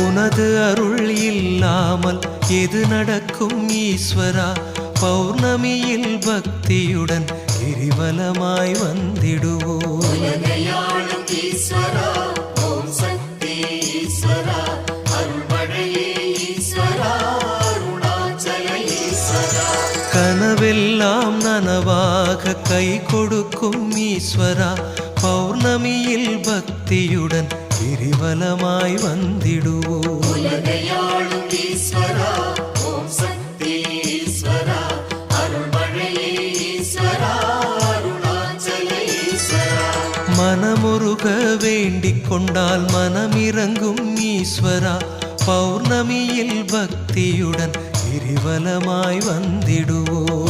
உனது அருள் இல்லாமல் எது நடக்கும் ஈஸ்வரா? பௌர்ணமியில் பக்தியுடன் கிரிவலமாய் வந்திடுவோம். கனவெல்லாம் நனவாக கை கொடுக்கும் ஈஸ்வரா, பௌர்ணமியில் பக்தியுடன் கிரிவலமாய் வந்திடுவோம். மனமுருக வேண்டிக் கொண்டால் மனமிறங்கும் ஈஸ்வரா, பௌர்ணமியில் பக்தியுடன் கிரிவலமாய் வந்திடுவோம்.